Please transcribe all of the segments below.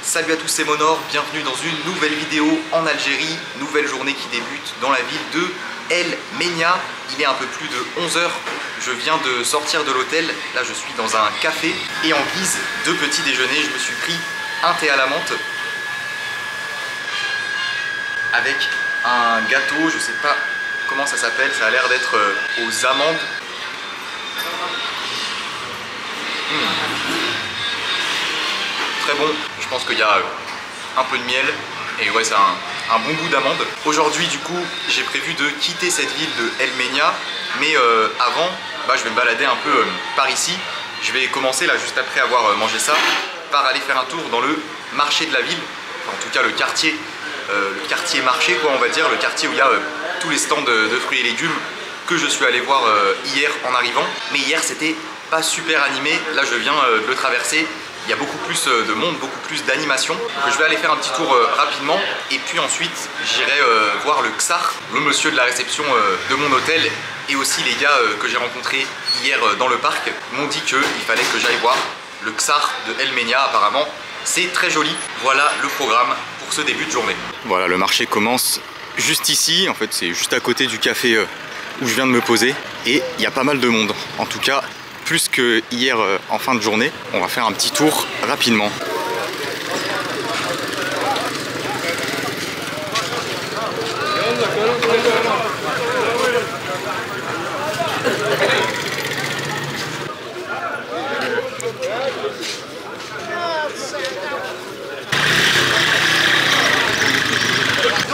Salut à tous, c'est Monor, bienvenue dans une nouvelle vidéo en Algérie, nouvelle journée qui débute dans la ville de El Menia. Il est un peu plus de 11 h, je viens de sortir de l'hôtel, là je suis dans un café et en guise de petit déjeuner, je me suis pris un thé à la menthe avec un gâteau, je sais pas comment ça s'appelle, ça a l'air d'être aux amandes. Très bon, je pense qu'il y a un peu de miel et ouais, c'est un bon goût d'amande. Aujourd'hui du coup j'ai prévu de quitter cette ville de El Menia, mais avant je vais me balader un peu par ici. Je vais commencer là juste après avoir mangé ça par aller faire un tour dans le marché de la ville, enfin, en tout cas le quartier marché quoi, on va dire, le quartier où il y a tous les stands de fruits et légumes que je suis allé voir hier en arrivant. Mais hier c'était pas super animé, là je viens de le traverser. Il y a beaucoup plus de monde, beaucoup plus d'animation. Je vais aller faire un petit tour rapidement et puis ensuite j'irai voir le Ksar, le monsieur de la réception de mon hôtel, et aussi les gars que j'ai rencontrés hier dans le parc m'ont dit qu'il fallait que j'aille voir le Ksar de El Menia apparemment. C'est très joli. Voilà le programme pour ce début de journée. Voilà, le marché commence juste ici. En fait, c'est juste à côté du café où je viens de me poser et il y a pas mal de monde. En tout cas, plus que hier en fin de journée. On va faire un petit tour rapidement.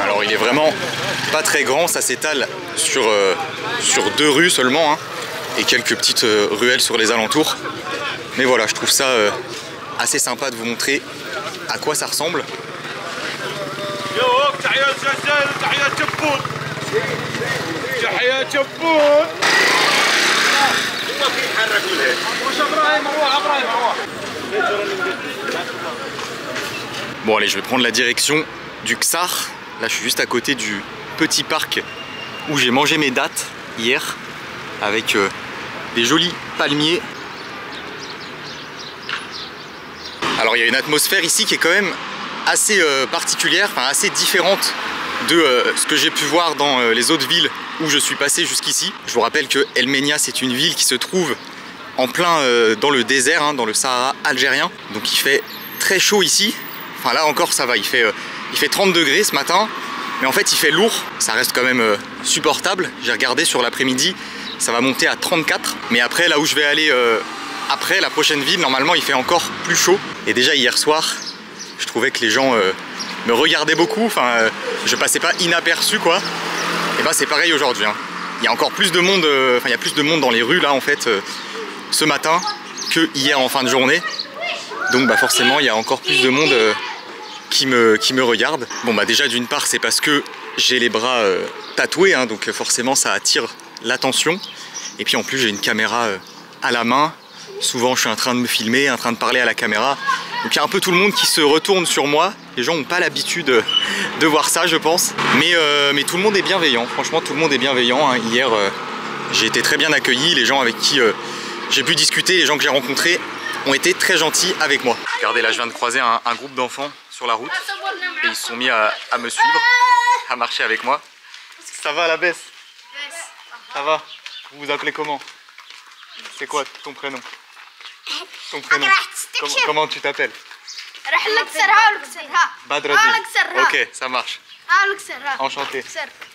Alors il est vraiment pas très grand, ça s'étale sur 2 rues seulement, hein, et quelques petites ruelles sur les alentours. Mais voilà, je trouve ça assez sympa de vous montrer à quoi ça ressemble. Bon allez, je vais prendre la direction du Ksar. Là je suis juste à côté du petit parc où j'ai mangé mes dattes hier avec des jolis palmiers. Alors il y a une atmosphère ici qui est quand même assez particulière, enfin assez différente de ce que j'ai pu voir dans les autres villes où je suis passé jusqu'ici. Je vous rappelle que El Menia c'est une ville qui se trouve en plein dans le désert, hein, dans le Sahara algérien. Donc il fait très chaud ici. Enfin là encore ça va, il fait 30 degrés ce matin. Mais en fait il fait lourd, ça reste quand même supportable. J'ai regardé sur l'après-midi, ça va monter à 34. Mais après là où je vais aller après la prochaine ville, normalement il fait encore plus chaud. Et déjà hier soir, je trouvais que les gens me regardaient beaucoup. Enfin je passais pas inaperçu quoi. Et ben c'est pareil aujourd'hui, hein. Il y a encore plus de monde, il y a plus de monde dans les rues là en fait ce matin que hier en fin de journée. Donc forcément il y a encore plus de monde qui me regarde. Bon déjà d'une part c'est parce que j'ai les bras tatoués, hein, donc forcément ça attire l'attention. Et puis en plus j'ai une caméra à la main. Souvent je suis en train de me filmer, en train de parler à la caméra. Donc il y a un peu tout le monde qui se retourne sur moi. Les gens n'ont pas l'habitude de voir ça je pense. Mais tout le monde est bienveillant, franchement tout le monde est bienveillant, hein. Hier j'ai été très bien accueilli, les gens avec qui j'ai pu discuter, les gens que j'ai rencontrés ont été très gentils avec moi. Regardez là je viens de croiser un groupe d'enfants sur la route et ils se sont mis à me suivre, à marcher avec moi. Ça va la baisse? Ça va? Vous vous appelez comment? C'est quoi ton prénom? Ton prénom? Comment tu t'appelles? Badradine. Ok, ça marche. Enchanté.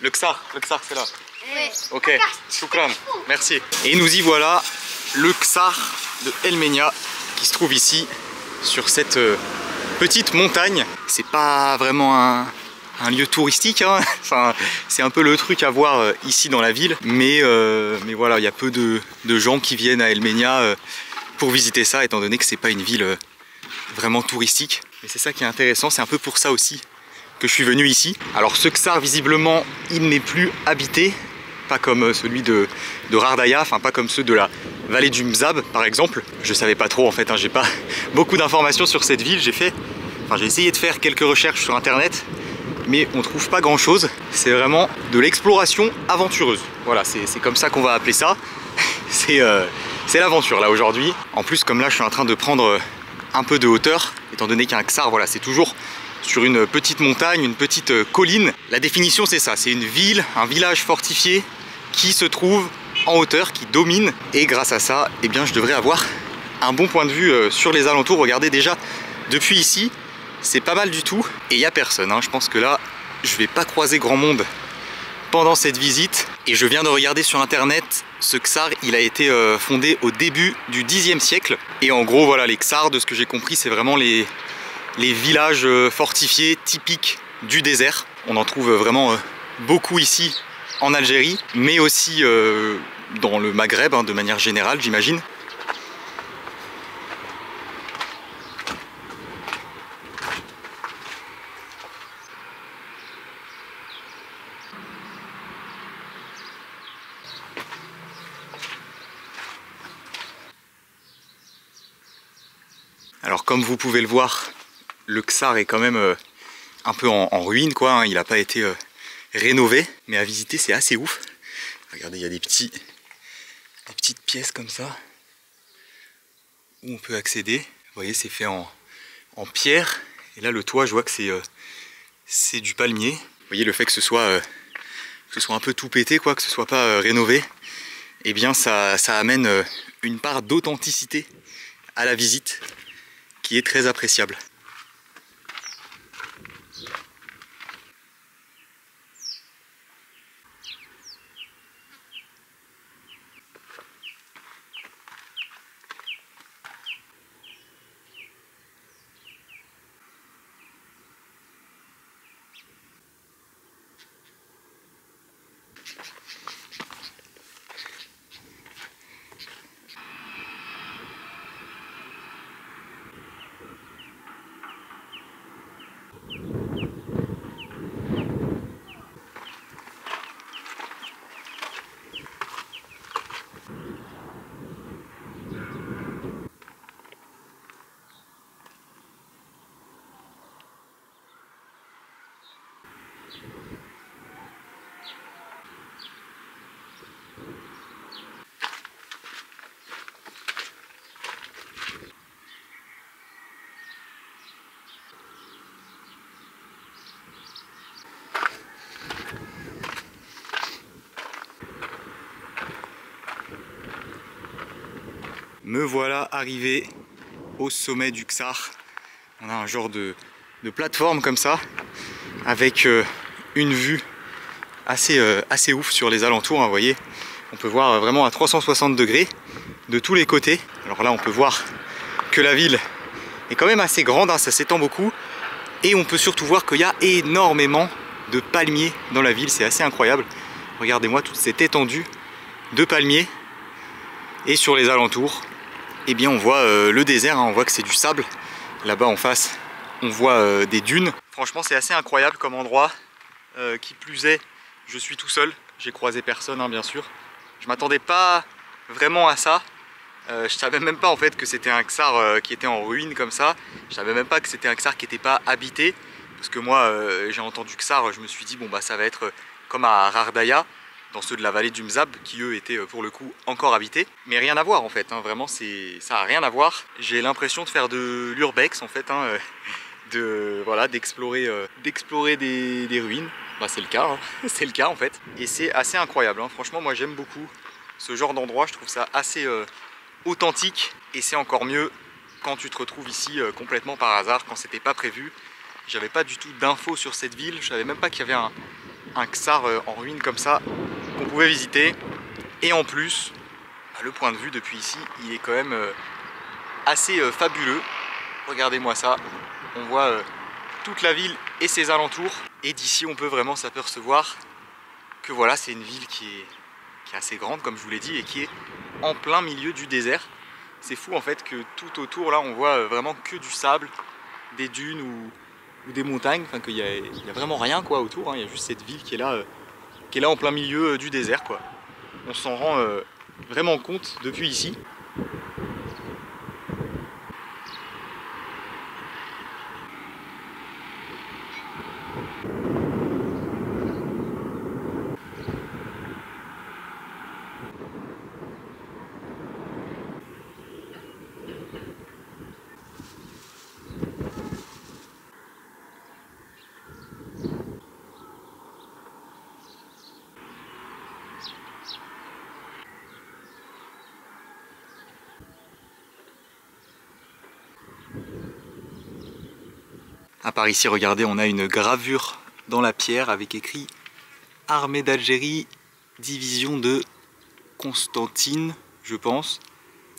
Le Ksar c'est là. Ok, choukran, merci. Et nous y voilà, le Ksar de El Menia qui se trouve ici sur cette petite montagne. C'est pas vraiment un lieu touristique, hein. Enfin, c'est un peu le truc à voir ici dans la ville, mais voilà, il y a peu de gens qui viennent à El Menia pour visiter ça, étant donné que c'est pas une ville vraiment touristique. Et c'est ça qui est intéressant, c'est un peu pour ça aussi que je suis venu ici. Alors ce Ksar visiblement il n'est plus habité, pas comme celui de Rardaya, enfin pas comme ceux de la vallée du Mzab par exemple. Je savais pas trop en fait, hein, j'ai pas beaucoup d'informations sur cette ville. J'ai essayé de faire quelques recherches sur internet, mais on trouve pas grand chose. C'est vraiment de l'exploration aventureuse. Voilà, c'est comme ça qu'on va appeler ça. C'est l'aventure là aujourd'hui. En plus comme là je suis en train de prendre un peu de hauteur, étant donné qu'un Ksar, voilà, c'est toujours sur une petite montagne, une petite colline. La définition c'est ça, c'est une ville, un village fortifié qui se trouve en hauteur, qui domine. Et grâce à ça, eh bien, je devrais avoir un bon point de vue sur les alentours. Regardez déjà, depuis ici, c'est pas mal du tout. Et il n'y a personne, hein. Je pense que là, je vais pas croiser grand monde pendant cette visite. Et je viens de regarder sur internet, ce Ksar, il a été fondé au début du Xe siècle. Et en gros, voilà, les Ksars, de ce que j'ai compris, c'est vraiment les villages fortifiés typiques du désert. On en trouve vraiment beaucoup ici en Algérie, mais aussi dans le Maghreb, hein, de manière générale, j'imagine. Alors comme vous pouvez le voir, le Ksar est quand même un peu en ruine, quoi, hein. Il n'a pas été rénové, mais à visiter c'est assez ouf. Regardez, il y a des petites pièces comme ça où on peut accéder. Vous voyez, c'est fait en pierre, et là le toit, je vois que c'est du palmier. Vous voyez, le fait que ce soit un peu tout pété, quoi, que ce soit pas rénové, eh bien ça amène une part d'authenticité à la visite qui est très appréciable. Me voilà arrivé au sommet du Ksar. On a un genre de plateforme comme ça, avec une vue assez ouf sur les alentours, hein, vous voyez. On peut voir vraiment à 360 degrés de tous les côtés. Alors là on peut voir que la ville est quand même assez grande, hein, ça s'étend beaucoup. Et on peut surtout voir qu'il y a énormément de palmiers dans la ville, c'est assez incroyable. Regardez-moi toute cette étendue de palmiers. Et sur les alentours, eh bien on voit le désert, hein, on voit que c'est du sable. Là-bas en face, on voit des dunes. Franchement, c'est assez incroyable comme endroit. Qui plus est, je suis tout seul. J'ai croisé personne, hein, bien sûr. Je m'attendais pas vraiment à ça. Je savais même pas en fait que c'était un Ksar qui était en ruine comme ça. Je savais même pas que c'était un Ksar qui n'était pas habité. Parce que moi, j'ai entendu Ksar, je me suis dit bon bah ça va être comme à Rardaya, dans ceux de la vallée du Mzab, qui eux étaient pour le coup encore habités. Mais rien à voir en fait, hein. Vraiment ça a rien à voir. J'ai l'impression de faire de l'urbex en fait, hein, voilà, d'explorer des ruines. Bah, c'est le cas, hein. C'est le cas en fait. Et c'est assez incroyable, hein. Franchement moi j'aime beaucoup ce genre d'endroit, je trouve ça assez authentique. Et c'est encore mieux quand tu te retrouves ici complètement par hasard, quand c'était pas prévu. J'avais pas du tout d'infos sur cette ville, je savais même pas qu'il y avait un Ksar en ruine comme ça qu'on pouvait visiter. Et en plus, le point de vue depuis ici, il est quand même assez fabuleux. Regardez-moi ça, on voit toute la ville et ses alentours. Et d'ici, on peut vraiment s'apercevoir que voilà, c'est une ville qui est assez grande, comme je vous l'ai dit, et qui est en plein milieu du désert. C'est fou en fait que tout autour, là, on voit vraiment que du sable, des dunes ou des montagnes, enfin qu'il y a vraiment rien quoi autour, hein. Il y a juste cette ville qui est là en plein milieu du désert, quoi. On s'en rend vraiment compte depuis ici. À part ici, regardez, on a une gravure dans la pierre avec écrit Armée d'Algérie, division de Constantine, je pense,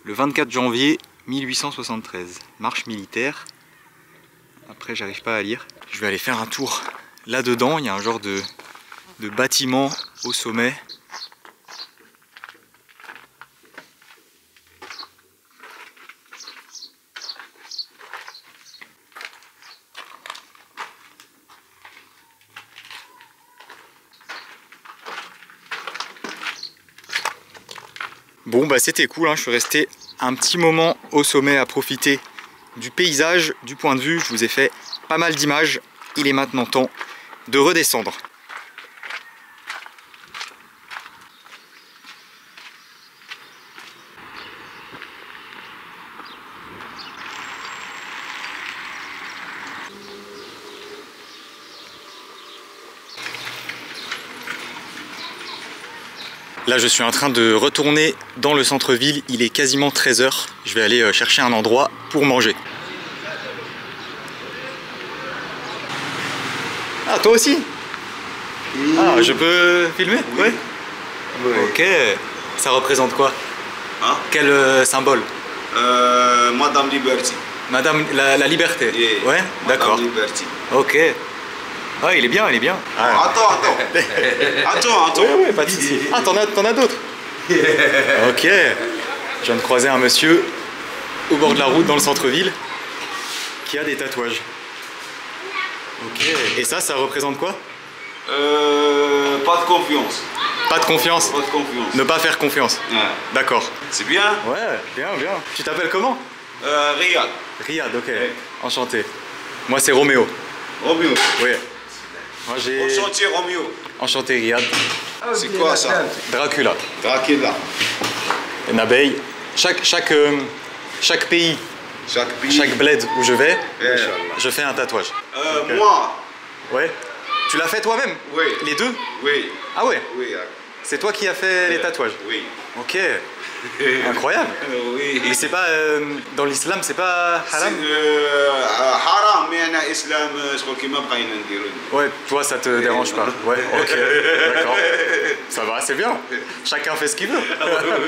le 24 janvier 1873. Marche militaire. Après, j'arrive pas à lire. Je vais aller faire un tour là-dedans. Il y a un genre de bâtiment au sommet. Bon bah c'était cool, hein. Je suis resté un petit moment au sommet à profiter du paysage, du point de vue. Je vous ai fait pas mal d'images. Il est maintenant temps de redescendre. Là, je suis en train de retourner dans le centre-ville. Il est quasiment 13 h. Je vais aller chercher un endroit pour manger. Ah, toi aussi? Ah, je peux filmer? Oui. Oui. Ok. Ça représente quoi? Hein? Quel symbole? Madame Liberty. Madame la liberté? Yeah. Ouais, d'accord. Madame Liberty. Ok. Ah, il est bien, il est bien. Ah. Attends. Oui, pas de soucis. Ah, t'en as d'autres? Ok. Je viens de croiser un monsieur au bord de la route dans le centre-ville qui a des tatouages. Ok. Et ça représente quoi? Pas de confiance. Pas de confiance? Pas de confiance. Ne pas faire confiance. Ouais. D'accord. C'est bien? Ouais, bien. Tu t'appelles comment? Riyad. Riyad, ok. Ouais. Enchanté. Moi, c'est Roméo. Roméo. Oui. Moi, j'ai... Enchanté, Roméo. Enchanté, Riyad. C'est quoi ça? Dracula. Dracula. Une abeille. Chaque pays, chaque bled où je vais, je fais un tatouage. Okay. Moi? Ouais. Tu l'as fait toi-même? Oui. Les deux? Oui. Ah ouais? Oui. C'est toi qui as fait les tatouages? Oui. Ok. Incroyable. Oui. Mais c'est pas... dans l'islam, c'est pas haram? Haram, mais en islam, je crois qu'il m'a pas dit. Ouais, toi ça te dérange pas. Ouais, ok, d'accord. Ça va, c'est bien. Chacun fait ce qu'il veut.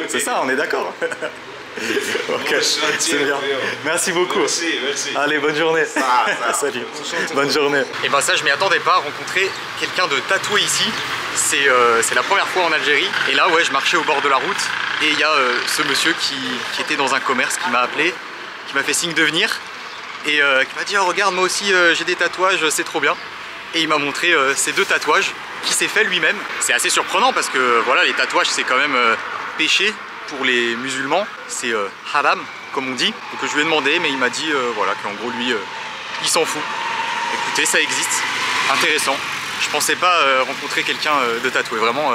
C'est ça, on est d'accord. Ok, c'est bien. Merci beaucoup. Merci. Allez, bonne journée. Salut. Bonne journée. Et ben ça, je m'y attendais pas à rencontrer quelqu'un de tatoué ici. C'est la première fois en Algérie. Et là, ouais, je marchais au bord de la route. Et il y a ce monsieur qui était dans un commerce qui m'a appelé, qui m'a fait signe de venir. Et qui m'a dit oh, regarde, moi aussi j'ai des tatouages, c'est trop bien. Et il m'a montré ces deux tatouages qu'il s'est fait lui-même. C'est assez surprenant parce que voilà, les tatouages c'est quand même péché pour les musulmans, c'est haram comme on dit. Donc je lui ai demandé, mais il m'a dit voilà, qu'en gros lui il s'en fout. Écoutez, ça existe, intéressant. Je pensais pas rencontrer quelqu'un de tatoué, vraiment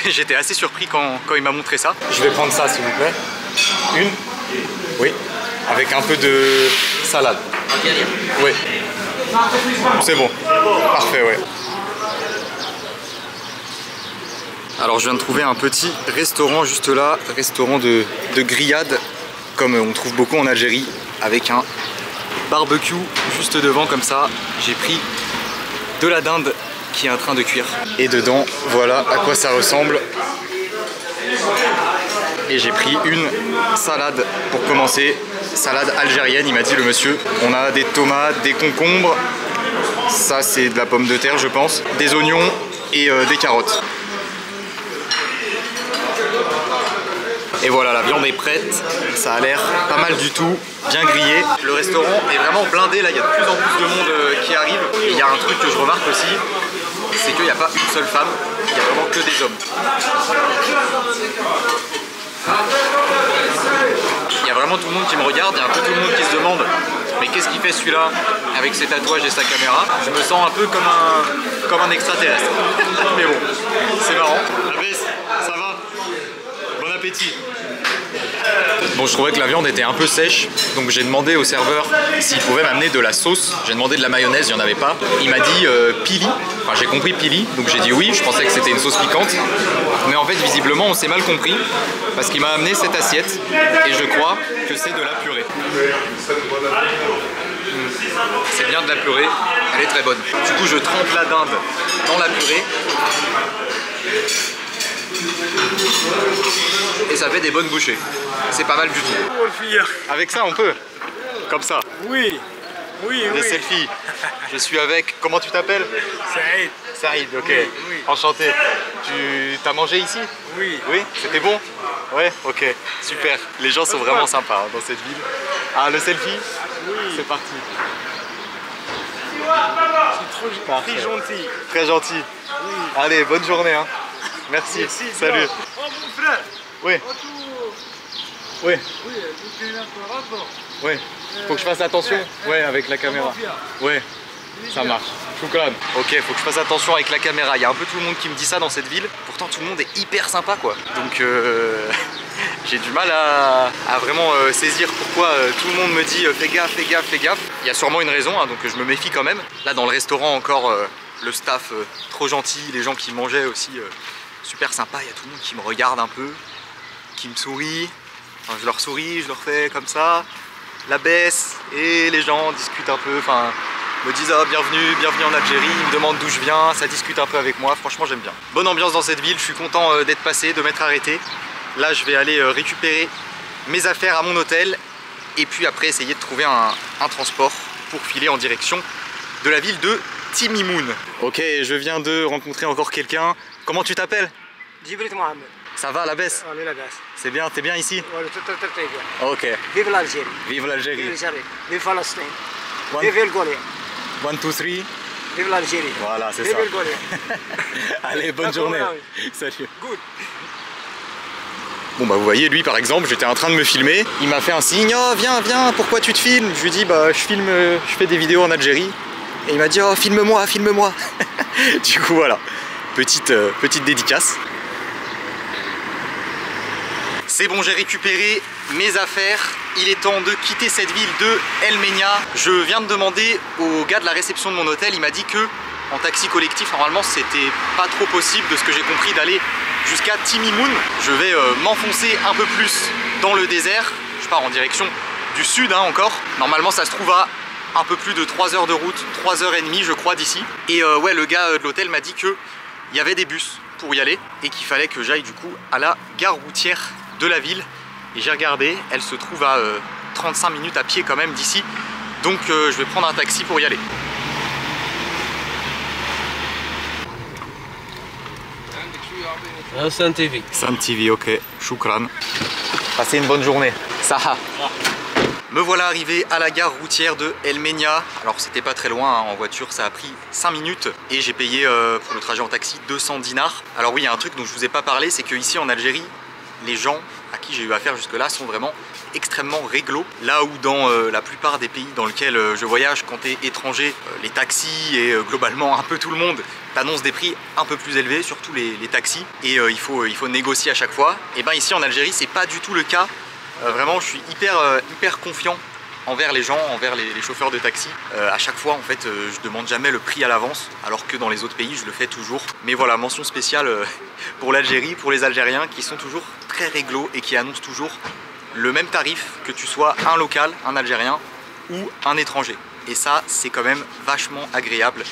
j'étais assez surpris quand il m'a montré ça. Je vais prendre ça s'il vous plaît. Une? Oui. Avec un peu de salade. Oui. C'est bon. Parfait, ouais. Alors je viens de trouver un petit restaurant juste là, restaurant de grillades, comme on trouve beaucoup en Algérie, avec un barbecue juste devant comme ça. J'ai pris de la dinde qui est en train de cuire. Et dedans, voilà à quoi ça ressemble. Et j'ai pris une salade pour commencer. Salade algérienne, il m'a dit le monsieur. On a des tomates, des concombres. Ça c'est de la pomme de terre je pense. Des oignons et des carottes. Et voilà, la viande est prête. Ça a l'air pas mal du tout. Bien grillé. Le restaurant est vraiment blindé. Là, il y a de plus en plus de monde qui arrive. Et il y a un truc que je remarque aussi, c'est qu'il n'y a pas une seule femme. Il n'y a vraiment que des hommes. Il y a vraiment tout le monde qui me regarde, il y a un peu tout le monde qui se demande mais qu'est-ce qu'il fait celui-là avec ses tatouages et sa caméra? Je me sens un peu comme un extraterrestre. Mais bon, c'est marrant. Abbès, ça va? Bon appétit. Bon, je trouvais que la viande était un peu sèche, donc j'ai demandé au serveur s'il pouvait m'amener de la sauce. J'ai demandé de la mayonnaise, il n'y en avait pas. Il m'a dit pili, enfin j'ai compris pili, donc j'ai dit oui, je pensais que c'était une sauce piquante. Mais en fait, visiblement, on s'est mal compris, parce qu'il m'a amené cette assiette, et je crois que c'est de la purée. C'est bien de la purée, elle est très bonne. Du coup je trempe la dinde dans la purée. Et ça fait des bonnes bouchées. C'est pas mal du tout. Avec ça on peut. Comme ça. Oui. Oui, des oui. selfies. Je suis avec... Comment tu t'appelles? Saïd. Saïd, ok. Oui, oui. Enchanté. Tu t'as mangé ici? Oui. Oui, c'était bon? Ouais, ok. Super. Les gens sont vraiment sympas hein, dans cette ville. Ah, le selfie? Oui. C'est parti. C'est trop très gentil. Très gentil. Oui. Allez, bonne journée. Hein. Merci. Merci. Salut. Oh mon frère. Oui. Oh, tu... Oui. Oui, tu es là pour rapport. Oui. Faut que je fasse attention. Ouais, avec la caméra. Ouais. Ça marche. Choukran. Ok, faut que je fasse attention avec la caméra. Il y a un peu tout le monde qui me dit ça dans cette ville. Pourtant, tout le monde est hyper sympa, quoi. Donc, j'ai du mal à vraiment saisir pourquoi tout le monde me dit fais gaffe, fais gaffe, fais gaffe. Il y a sûrement une raison, hein, donc je me méfie quand même. Là, dans le restaurant, encore le staff trop gentil, les gens qui mangeaient aussi super sympa. Il y a tout le monde qui me regarde un peu, qui me sourit. Enfin, je leur souris, je leur fais comme ça, la baisse, et les gens discutent un peu. Enfin, me disent ah, bienvenue en Algérie, ils me demandent d'où je viens, ça discute un peu avec moi, franchement j'aime bien. Bonne ambiance dans cette ville, je suis content d'être passé, de m'être arrêté. Là je vais aller récupérer mes affaires à mon hôtel et puis après essayer de trouver un transport pour filer en direction de la ville de Timimoun. Ok, je viens de rencontrer encore quelqu'un. Comment tu t'appelles? Djibril Mohamed. Ça va la baisse? On est là-bas. C'est bien, t'es bien ici? Ouais, très bien. Ok. Vive l'Algérie. Vive l'Algérie. Vive l'Algérie. Vive Palestine. One- Vive le Gaulle. 1, 2, 3. Vive l'Algérie. Voilà, c'est Vive ça. le Gaulle. Allez, bonne D'accord, journée. oui. Salut. Good. Bon bah vous voyez, lui par exemple, j'étais en train de me filmer. Il m'a fait un signe, oh viens, pourquoi tu te filmes? Je lui dis bah je filme, je fais des vidéos en Algérie. Et il m'a dit oh filme-moi. Du coup voilà, petite dédicace. C'est bon, j'ai récupéré mes affaires. Il est temps de quitter cette ville de El Menia. Je viens de demander au gars de la réception de mon hôtel. Il m'a dit que en taxi collectif, normalement, c'était pas trop possible, de ce que j'ai compris, d'aller jusqu'à Timimoun. Je vais m'enfoncer un peu plus dans le désert. Je pars en direction du sud hein, encore. Normalement, ça se trouve à un peu plus de 3 heures de route, 3h30 je crois d'ici. Et ouais, le gars de l'hôtel m'a dit qu'il y avait des bus pour y aller et qu'il fallait que j'aille du coup à la gare routière de la ville. Et j'ai regardé, elle se trouve à 35 minutes à pied quand même d'ici. Donc je vais prendre un taxi pour y aller. Sun TV. Sun TV, ok. Choukran. Passez une bonne journée. Saha. Me voilà arrivé à la gare routière de El Menia. Alors c'était pas très loin, hein. En voiture ça a pris 5 minutes et j'ai payé pour le trajet en taxi 200 dinars. Alors oui, il y a un truc dont je vous ai pas parlé, c'est qu'ici en Algérie, les gens à qui j'ai eu affaire jusque là sont vraiment extrêmement réglo. Là où dans la plupart des pays dans lesquels je voyage, quand tu es étranger, les taxis et globalement un peu tout le monde t'annonce des prix un peu plus élevés, surtout les taxis, et il faut négocier à chaque fois. Et ben ici en Algérie c'est pas du tout le cas. Vraiment je suis hyper confiant envers les gens, envers les chauffeurs de taxi. À chaque fois en fait je demande jamais le prix à l'avance, alors que dans les autres pays je le fais toujours. Mais voilà, mention spéciale pour l'Algérie, pour les Algériens qui sont toujours très réglo et qui annoncent toujours le même tarif, que tu sois un local, un Algérien ou un étranger. Et ça c'est quand même vachement agréable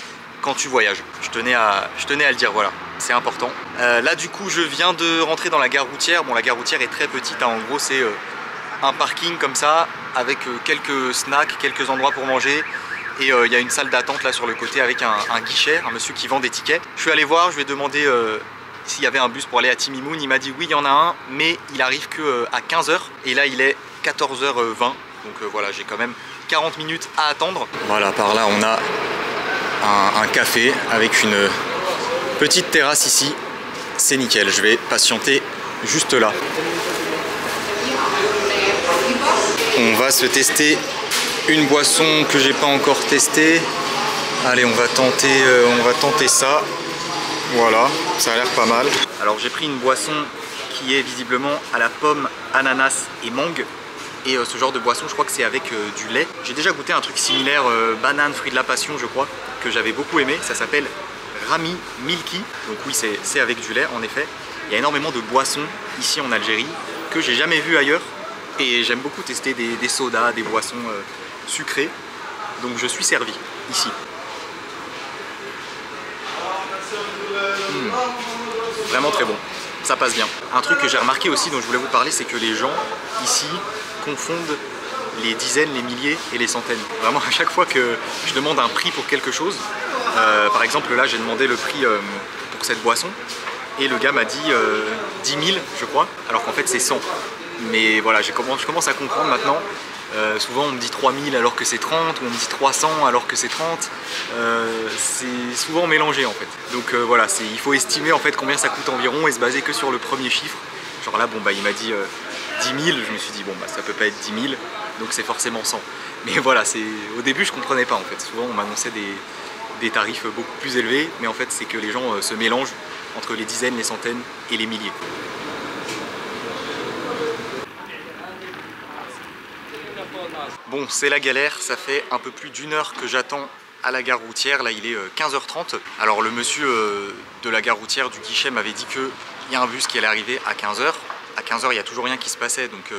quand tu voyages. Je tenais à le dire, voilà, c'est important. Là du coup je viens de rentrer dans la gare routière. Bon, la gare routière est très petite, hein. En gros c'est un parking comme ça avec quelques snacks, quelques endroits pour manger, et il y a une salle d'attente là sur le côté avec un guichet, un monsieur qui vend des tickets. Je suis allé voir, je lui ai demandé s'il y avait un bus pour aller à Timimoun. Il m'a dit oui, il y en a un, mais il arrive que à 15h et là il est 14h20, donc voilà, j'ai quand même 40 minutes à attendre. Voilà, par là on a un café avec une petite terrasse ici, c'est nickel. Je vais patienter juste là. On va se tester une boisson que j'ai pas encore testée. Allez, on va tenter ça. Voilà, ça a l'air pas mal. Alors j'ai pris une boisson qui est visiblement à la pomme, ananas et mangue. Et ce genre de boisson, je crois que c'est avec du lait. J'ai déjà goûté un truc similaire, banane, fruit de la passion, je crois, que j'avais beaucoup aimé. Ça s'appelle Rami Milky. Donc oui, c'est avec du lait, en effet. Il y a énormément de boissons ici en Algérie que j'ai jamais vu ailleurs. Et j'aime beaucoup tester des sodas, des boissons sucrées. Donc je suis servi ici. Vraiment très bon, ça passe bien. Un truc que j'ai remarqué aussi dont je voulais vous parler, c'est que les gens ici confondent les dizaines, les milliers et les centaines. Vraiment à chaque fois que je demande un prix pour quelque chose, par exemple là j'ai demandé le prix pour cette boisson et le gars m'a dit 10 000 je crois, alors qu'en fait c'est 100. Mais voilà, je commence à comprendre maintenant. Souvent on me dit 3000 alors que c'est 30, ou on me dit 300 alors que c'est 30. C'est souvent mélangé en fait. Donc voilà, il faut estimer en fait combien ça coûte environ et se baser que sur le premier chiffre. Genre là, bon bah il m'a dit 10 000, je me suis dit bon bah ça peut pas être 10 000, donc c'est forcément 100. Mais voilà, au début je comprenais pas en fait. Souvent on m'annonçait des tarifs beaucoup plus élevés, mais en fait c'est que les gens se mélangent entre les dizaines, les centaines et les milliers. Bon, c'est la galère, ça fait un peu plus d'1 heure que j'attends à la gare routière. Là il est 15h30. Alors le monsieur de la gare routière du guichet m'avait dit qu'il y a un bus qui allait arriver à 15h. À 15h il n'y a toujours rien qui se passait, donc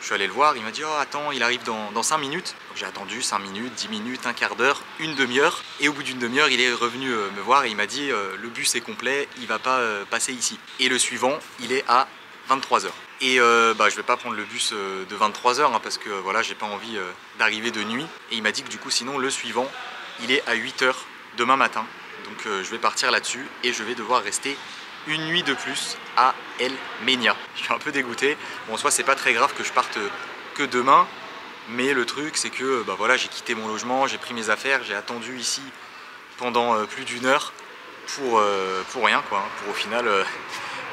je suis allé le voir. Il m'a dit oh attends, il arrive dans 5 minutes. J'ai attendu 5 minutes, 10 minutes, un quart d'heure, une demi-heure. Et au bout d'une demi-heure il est revenu me voir et il m'a dit le bus est complet, il va pas passer ici. Et le suivant il est à 23h. Et je vais pas prendre le bus de 23h hein, parce que voilà, j'ai pas envie d'arriver de nuit. Et il m'a dit que du coup sinon le suivant il est à 8h demain matin. Donc je vais partir là-dessus et je vais devoir rester une nuit de plus à El Menia. Je suis un peu dégoûté. Bon, en soi c'est pas très grave que je parte que demain, mais le truc c'est que voilà, j'ai quitté mon logement, j'ai pris mes affaires, j'ai attendu ici pendant plus d'1 heure pour rien quoi, hein, pour au final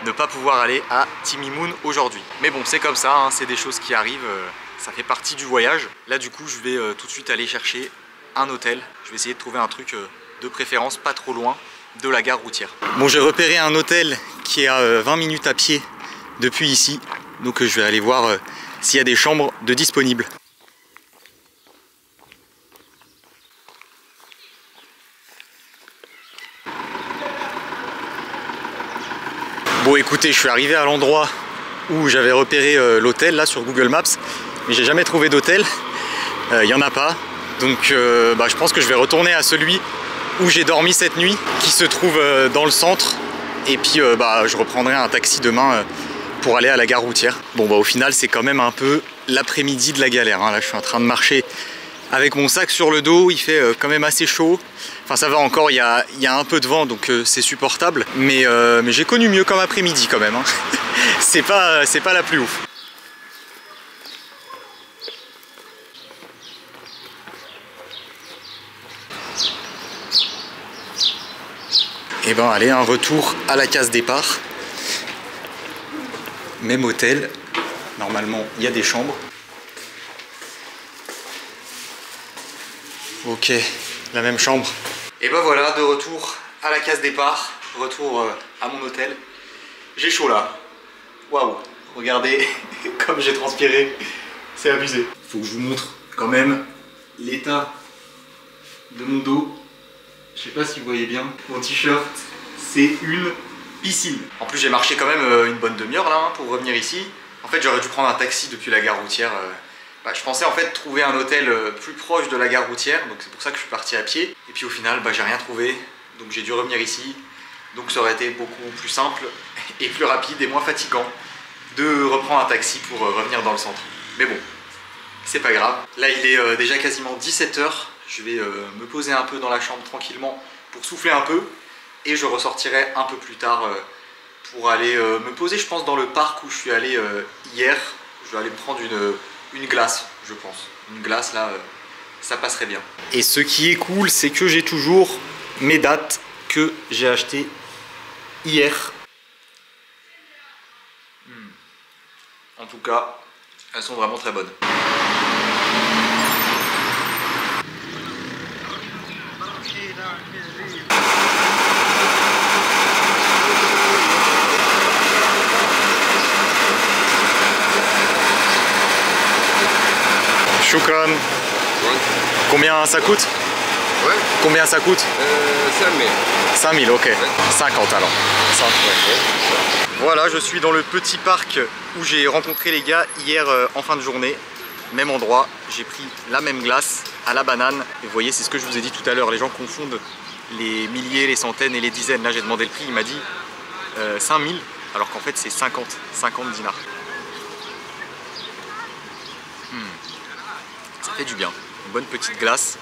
ne pas pouvoir aller à Timimoun aujourd'hui. Mais bon, c'est comme ça, hein, c'est des choses qui arrivent, ça fait partie du voyage. Là du coup je vais tout de suite aller chercher un hôtel. Je vais essayer de trouver un truc de préférence pas trop loin de la gare routière. Bon, j'ai repéré un hôtel qui est à 20 minutes à pied depuis ici, donc je vais aller voir s'il y a des chambres de disponibles. Bon écoutez, je suis arrivé à l'endroit où j'avais repéré l'hôtel là sur Google Maps, mais j'ai jamais trouvé d'hôtel, il n'y en a pas, donc je pense que je vais retourner à celui où j'ai dormi cette nuit, qui se trouve dans le centre, et puis je reprendrai un taxi demain pour aller à la gare routière. Bon au final c'est quand même un peu l'après-midi de la galère, hein. Là je suis en train de marcher avec mon sac sur le dos, il fait quand même assez chaud. Enfin ça va encore, il y a un peu de vent donc c'est supportable. Mais j'ai connu mieux comme après-midi quand même, hein. C'est pas la plus ouf. Et allez, un retour à la case départ. Même hôtel. Normalement il y a des chambres. Ok, la même chambre. Et voilà, de retour à la case départ, retour à mon hôtel. J'ai chaud là. Waouh, regardez comme j'ai transpiré, c'est abusé. Faut que je vous montre quand même l'état de mon dos. Je sais pas si vous voyez bien, mon t-shirt, c'est une piscine. En plus j'ai marché quand même une bonne demi-heure là pour revenir ici. En fait j'aurais dû prendre un taxi depuis la gare routière. Je pensais en fait trouver un hôtel plus proche de la gare routière, donc c'est pour ça que je suis parti à pied. Et puis au final, j'ai rien trouvé, donc j'ai dû revenir ici. Donc ça aurait été beaucoup plus simple et plus rapide et moins fatigant de reprendre un taxi pour revenir dans le centre. Mais bon, c'est pas grave. Là il est déjà quasiment 17h, je vais me poser un peu dans la chambre tranquillement pour souffler un peu. Et je ressortirai un peu plus tard pour aller me poser, je pense, dans le parc où je suis allé hier. Je vais aller me prendre une glace, je pense. Une glace là, ça passerait bien. Et ce qui est cool, c'est que j'ai toujours mes dates que j'ai achetées hier. En tout cas, elles sont vraiment très bonnes. Shukran. Combien ça coûte? Ouais. Combien ça coûte? 5000. 5000, ok. Ouais. 50 alors. 5, Ouais. Voilà, je suis dans le petit parc où j'ai rencontré les gars hier en fin de journée. Même endroit, j'ai pris la même glace. à la banane. Et vous voyez, c'est ce que je vous ai dit tout à l'heure, les gens confondent les milliers, les centaines et les dizaines. Là j'ai demandé le prix, il m'a dit 5000, alors qu'en fait c'est 50 dinars. Ça fait du bien, une bonne petite glace.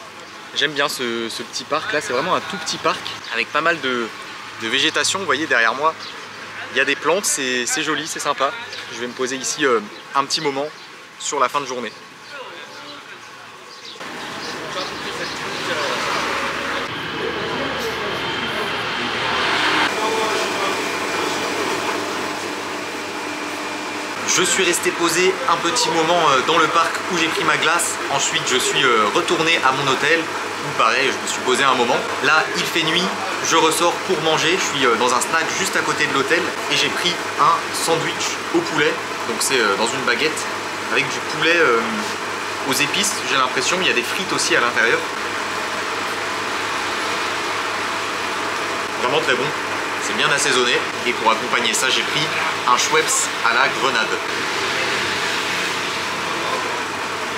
J'aime bien ce petit parc là, c'est vraiment un tout petit parc avec pas mal de végétation. Vous voyez derrière moi, il y a des plantes, c'est joli, c'est sympa. Je vais me poser ici un petit moment sur la fin de journée. Je suis resté posé un petit moment dans le parc où j'ai pris ma glace. Ensuite, je suis retourné à mon hôtel où pareil, je me suis posé un moment. Là, il fait nuit, je ressors pour manger. Je suis dans un snack juste à côté de l'hôtel et j'ai pris un sandwich au poulet. Donc c'est dans une baguette avec du poulet aux épices, j'ai l'impression. Il y a des frites aussi à l'intérieur. Vraiment très bon. C'est bien assaisonné et pour accompagner ça j'ai pris un Schweppes à la grenade.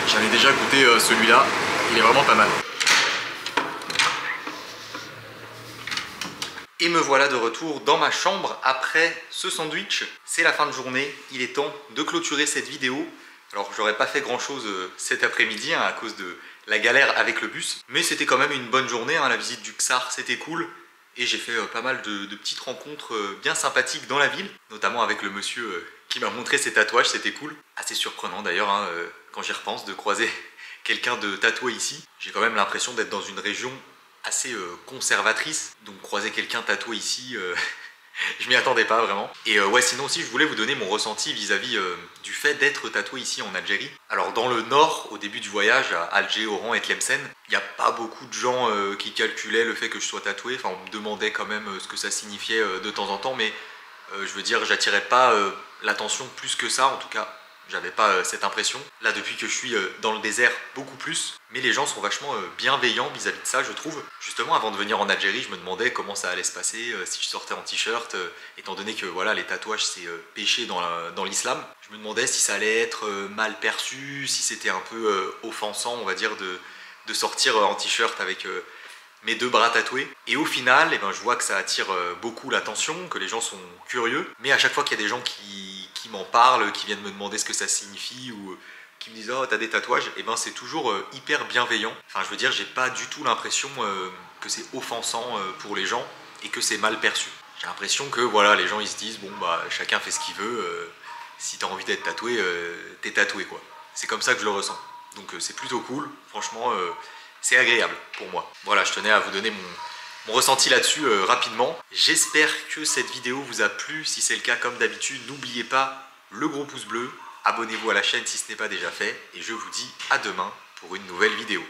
J'en ai déjà goûté celui-là, il est vraiment pas mal. Et me voilà de retour dans ma chambre après ce sandwich. C'est la fin de journée, il est temps de clôturer cette vidéo. Alors j'aurais pas fait grand chose cet après-midi à cause de la galère avec le bus. Mais c'était quand même une bonne journée, la visite du Ksar c'était cool. Et j'ai fait pas mal de petites rencontres bien sympathiques dans la ville, notamment avec le monsieur qui m'a montré ses tatouages, c'était cool. Assez surprenant d'ailleurs, quand j'y repense, de croiser quelqu'un de tatoué ici. J'ai quand même l'impression d'être dans une région assez conservatrice, donc croiser quelqu'un tatoué ici, je m'y attendais pas vraiment. Et ouais, sinon aussi je voulais vous donner mon ressenti vis-à-vis du fait d'être tatoué ici en Algérie. Alors dans le nord, au début du voyage, à Alger, Oran et Tlemcen, il n'y a pas beaucoup de gens qui calculaient le fait que je sois tatoué. Enfin, on me demandait quand même ce que ça signifiait de temps en temps, mais je veux dire, j'attirais pas l'attention plus que ça, en tout cas. J'avais pas cette impression. Là, depuis que je suis dans le désert, beaucoup plus. Mais les gens sont vachement bienveillants vis-à-vis de ça, je trouve. Justement, avant de venir en Algérie, je me demandais comment ça allait se passer si je sortais en t-shirt. Étant donné que voilà, les tatouages, c'est péché dans l'islam. Je me demandais si ça allait être mal perçu, si c'était un peu offensant, on va dire, de sortir en t-shirt avec mes deux bras tatoués. Et au final, eh ben, je vois que ça attire beaucoup l'attention, que les gens sont curieux. Mais à chaque fois qu'il y a des gens qui m'en parlent, qui viennent me demander ce que ça signifie ou qui me disent « Oh, t'as des tatouages », et ben c'est toujours hyper bienveillant. Enfin, je veux dire, j'ai pas du tout l'impression que c'est offensant pour les gens et que c'est mal perçu. J'ai l'impression que voilà, les gens ils se disent « Bon, bah, chacun fait ce qu'il veut, si t'as envie d'être tatoué, t'es tatoué, quoi ». C'est comme ça que je le ressens. Donc c'est plutôt cool, franchement, c'est agréable pour moi. Voilà, je tenais à vous donner mon ressenti là-dessus rapidement. J'espère que cette vidéo vous a plu. Si c'est le cas, comme d'habitude, n'oubliez pas le gros pouce bleu. Abonnez-vous à la chaîne si ce n'est pas déjà fait. Et je vous dis à demain pour une nouvelle vidéo.